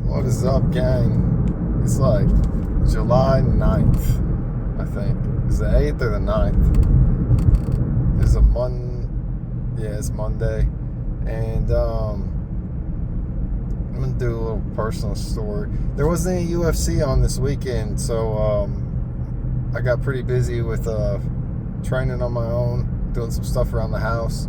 What is up, gang? It's like July 9th, I think. Is the 8th or the 9th? It's Monday. And I'm gonna do a little personal story. There wasn't any UFC on this weekend, so I got pretty busy with training on my own, doing some stuff around the house.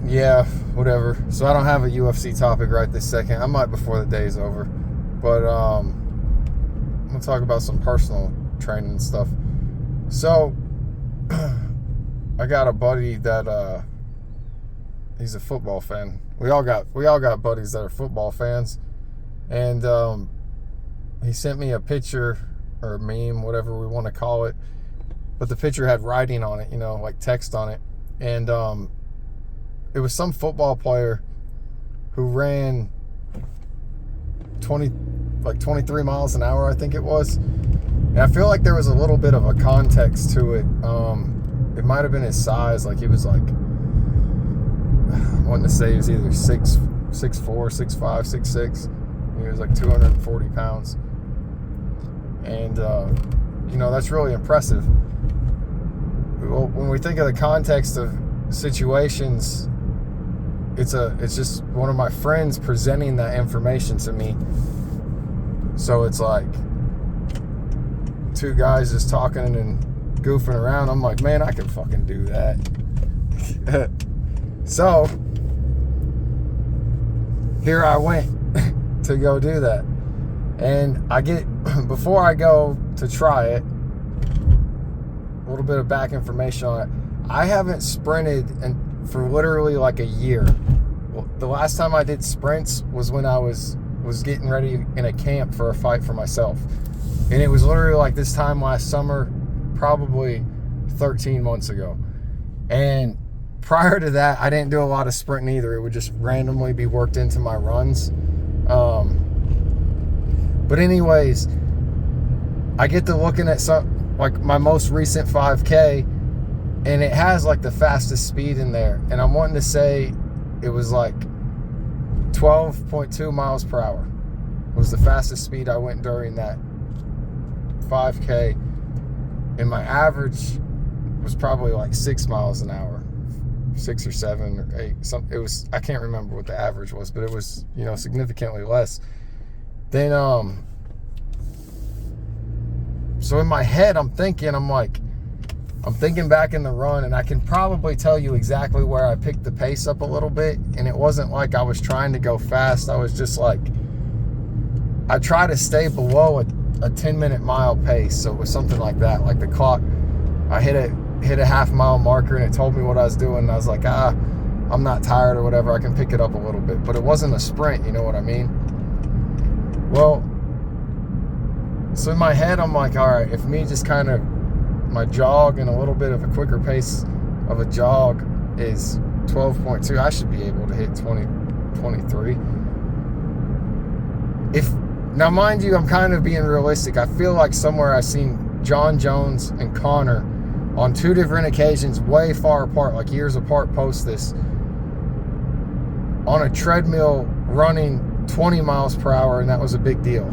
Yeah, whatever. So I don't have a UFC topic right this second. I might before the day's over. But I'm going to talk about some personal training and stuff. So I got a buddy that he's a football fan. We all got buddies that are football fans. And he sent me a picture or a meme, whatever we want to call it. But the picture had writing on it, like text on it. And it was some football player who ran 23 miles an hour, I think it was. And I feel like there was a little bit of a context to it. It might have been his size. Like he was I wanted to say he was either 6'4", 6'5", 6'6". He was like 240 pounds. And, that's really impressive. Well, when we think of the context of situations, it's just one of my friends presenting that information to me. So it's like two guys just talking and goofing around. I'm like, man, I can fucking do that. So here I went to go do that. And before I go to try it, a little bit of back information on it. I haven't sprinted for literally like a year. Well, the last time I did sprints was when I was getting ready in a camp for a fight for myself. And it was literally like this time last summer, probably 13 months ago. And prior to that, I didn't do a lot of sprinting either. It would just randomly be worked into my runs. But anyways, I get to looking at my most recent 5K, and it has like the fastest speed in there. And I'm wanting to say it was like 12.2 miles per hour was the fastest speed I went during that 5K. And my average was probably like 6 miles an hour, 6 or 7 or 8. I can't remember what the average was, but it was, significantly less. Then, so in my head, I'm thinking back in the run, and I can probably tell you exactly where I picked the pace up a little bit. And it wasn't like I was trying to go fast. I was just like, I try to stay below a 10-minute mile pace. So it was something like that. Like the clock, I hit a half-mile marker, and it told me what I was doing. And I was like, I'm not tired or whatever. I can pick it up a little bit. But it wasn't a sprint, you know what I mean? Well, so in my head, I'm like, all right, if me just kind of my jog and a little bit of a quicker pace of a jog is 12.2, I should be able to hit 23. Now, mind you, I'm kind of being realistic. I feel like somewhere I've seen John Jones and Connor on 2 different occasions, way far apart, like years apart, post this on a treadmill running 20 miles per hour, and that was a big deal.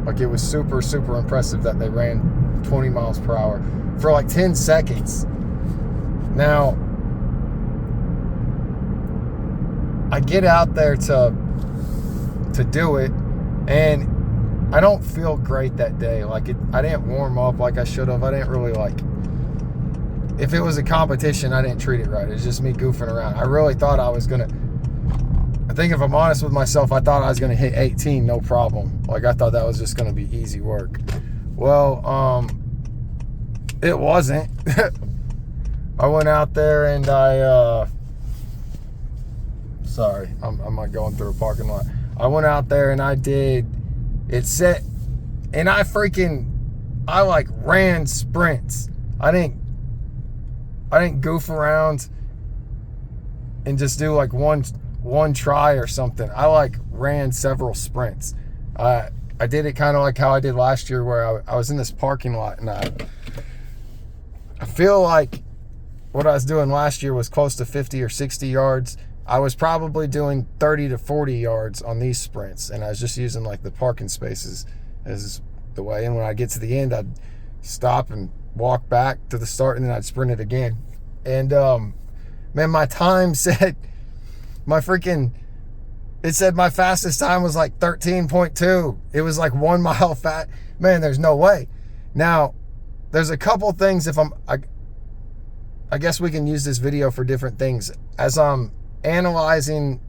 Like, it was super, super impressive that they ran 20 miles per hour for like 10 seconds. Now, I get out there to do it, and I don't feel great that day. Like, I didn't warm up like I should have. I didn't really if it was a competition, I didn't treat it right. It was just me goofing around. I really thought I think if I'm honest with myself, I thought I was going to hit 18, no problem. Like, I thought that was just going to be easy work. Well, it wasn't. I went out there and sorry, I'm not going through a parking lot. I went out there and I did, it set, and I ran sprints. I didn't goof around and just do like one try or something. I ran several sprints. I did it kind of like how I did last year, where I was in this parking lot, and I feel like what I was doing last year was close to 50 or 60 yards, I was probably doing 30 to 40 yards on these sprints, and I was just using like the parking spaces as the way. And when I get to the end, I'd stop and walk back to the start, and then I'd sprint it again. And man, my time said it said my fastest time was like 13.2. It was like 1 mile fat. Man, there's no way. Now, there's a couple things. I guess we can use this video for different things. As I'm analyzing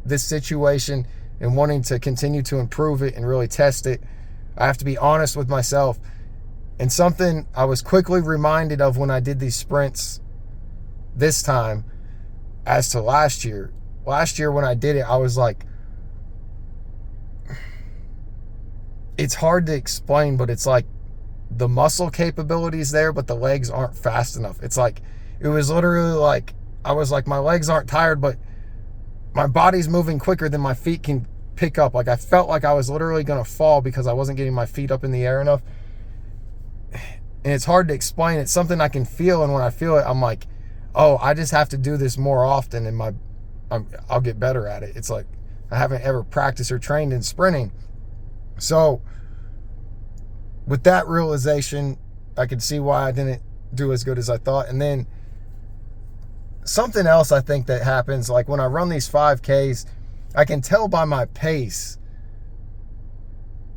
this situation and wanting to continue to improve it and really test it, I have to be honest with myself. And something I was quickly reminded of when I did these sprints this time as to last year. Last year when I did it, I was like, it's hard to explain, but it's like the muscle capabilities there, but the legs aren't fast enough. It's like, it was literally like, I was like, my legs aren't tired, but my body's moving quicker than my feet can pick up. Like I felt like I was literally going to fall because I wasn't getting my feet up in the air enough. And it's hard to explain. It's something I can feel. And when I feel it, I'm like, oh, I just have to do this more often and I'll get better at it. It's like I haven't ever practiced or trained in sprinting. So with that realization, I could see why I didn't do as good as I thought. And then something else I think that happens, like when I run these 5Ks, I can tell by my pace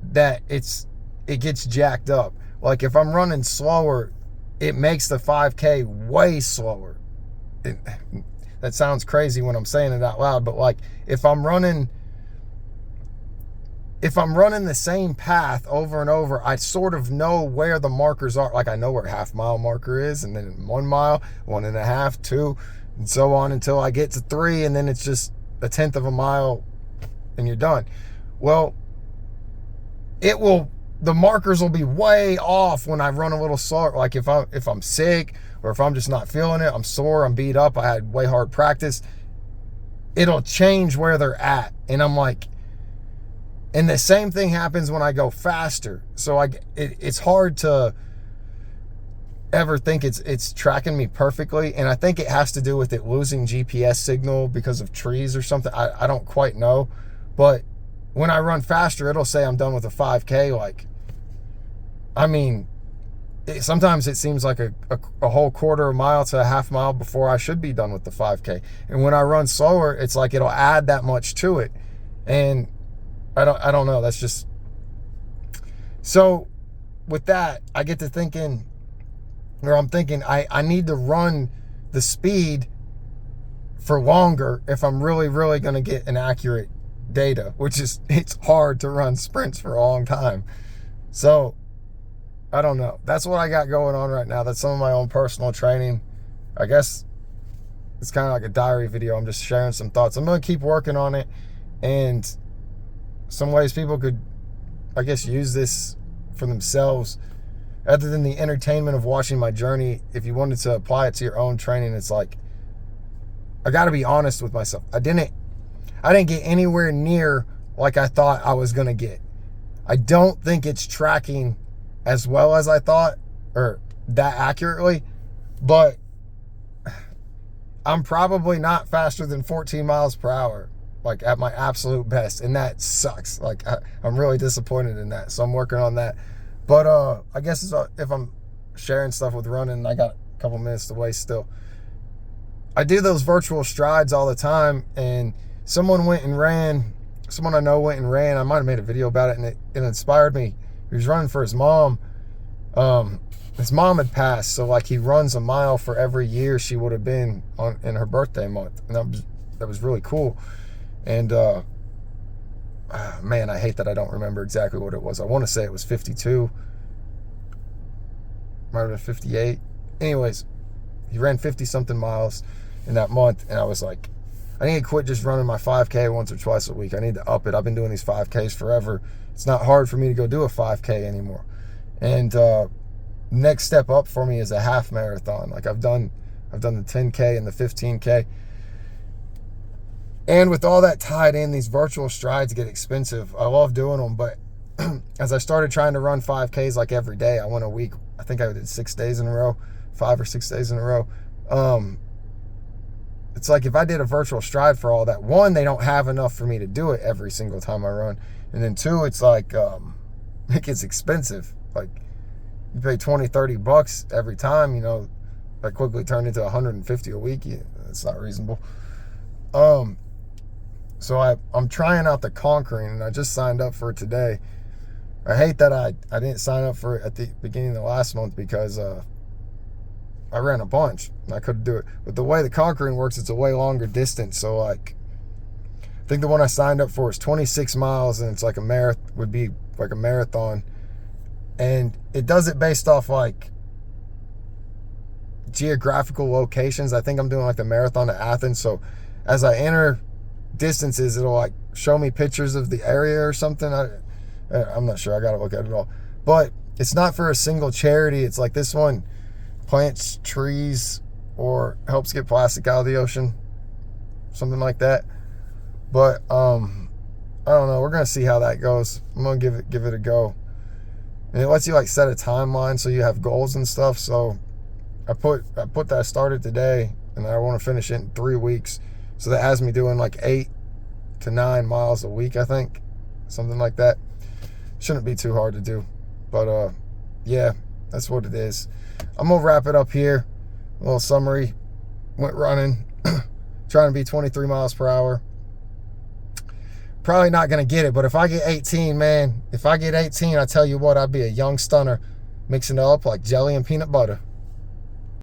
that it gets jacked up. Like if I'm running slower, it makes the 5K way slower. That sounds crazy when I'm saying it out loud, but like if I'm running the same path over and over, I sort of know where the markers are. Like I know where half-mile marker is, and then 1 mile, 1.5, 2, and so on until I get to 3, and then it's just 1/10 of a mile and you're done. Well, the markers will be way off when I run a little slower. Like if I'm sick or if I'm just not feeling it, I'm sore, I'm beat up, I had way hard practice, it'll change where they're at. And I'm like, and the same thing happens when I go faster. So it's hard to ever think it's tracking me perfectly. And I think it has to do with it losing GPS signal because of trees or something. I don't quite know. But when I run faster, it'll say I'm done with a 5K. Like, I mean, sometimes it seems like a whole quarter of a mile to a half mile before I should be done with the 5K. And when I run slower, it's like it'll add that much to it. And I don't know. That's just, so with that, I get to thinking, or I'm thinking I need to run the speed for longer if I'm really, really going to get an accurate data, which is, it's hard to run sprints for a long time. So I don't know. That's what I got going on right now. That's some of my own personal training. I guess it's kind of like a diary video. I'm just sharing some thoughts. I'm going to keep working on it, and some ways people could, I guess, use this for themselves other than the entertainment of watching my journey. If you wanted to apply it to your own training, it's like, I got to be honest with myself. I didn't get anywhere near like I thought I was going to get. I don't think it's tracking as well as I thought, or that accurately, but I'm probably not faster than 14 miles per hour, like at my absolute best. And that sucks. Like I'm really disappointed in that. So I'm working on that. But I guess if I'm sharing stuff with running, I got a couple minutes to waste still. I do those virtual strides all the time, and someone I know went and ran. I might have made a video about it, and it inspired me. He was running for his mom. His mom had passed, so like he runs a mile for every year she would have been in her birthday month, and that was really cool. And man, I hate that I don't remember exactly what it was. I want to say it was 52, might have been 58. Anyways, he ran 50 something miles in that month, and I was like, I need to quit just running my 5K once or twice a week. I need to up it. I've been doing these 5Ks forever. It's not hard for me to go do a 5K anymore. And next step up for me is a half marathon. Like I've done the 10K and the 15K. And with all that tied in, these virtual strides get expensive. I love doing them, but as I started trying to run 5Ks like every day, I went a week. I think I did 6 days in a row, 5 or 6 days in a row. it's like if I did a virtual stride for all that, one, they don't have enough for me to do it every single time I run. And then two, it's like, it gets expensive. Like, you pay 20, 30 bucks every time, you know, that quickly turned into 150 a week. Yeah, that's not reasonable. So I'm trying out the Conquering, and I just signed up for it today. I hate that I didn't sign up for it at the beginning of the last month because I ran a bunch and I couldn't do it. But the way the Conquering works, it's a way longer distance. So like, I think the one I signed up for is 26 miles, and it's like would be like a marathon. And it does it based off like geographical locations. I think I'm doing like the marathon to Athens. So as I enter distances, it'll like show me pictures of the area or something. I'm not sure. I got to look at it all. But it's not for a single charity. It's like this one plants trees or helps get plastic out of the ocean, something like that. But I don't know. We're gonna see how that goes. I'm gonna give it a go. And it lets you like set a timeline so you have goals and stuff. So I put that I started today, and I want to finish it in 3 weeks. So that has me doing like 8 to 9 miles a week, I think, something like that. Shouldn't be too hard to do, but yeah, that's what it is. I'm gonna wrap it up here. A little summary. Went running, trying to be 23 miles per hour. Probably not gonna get it, but if I get 18, man, if I get 18, I tell you what, I'd be a young stunner, mixing it up like jelly and peanut butter.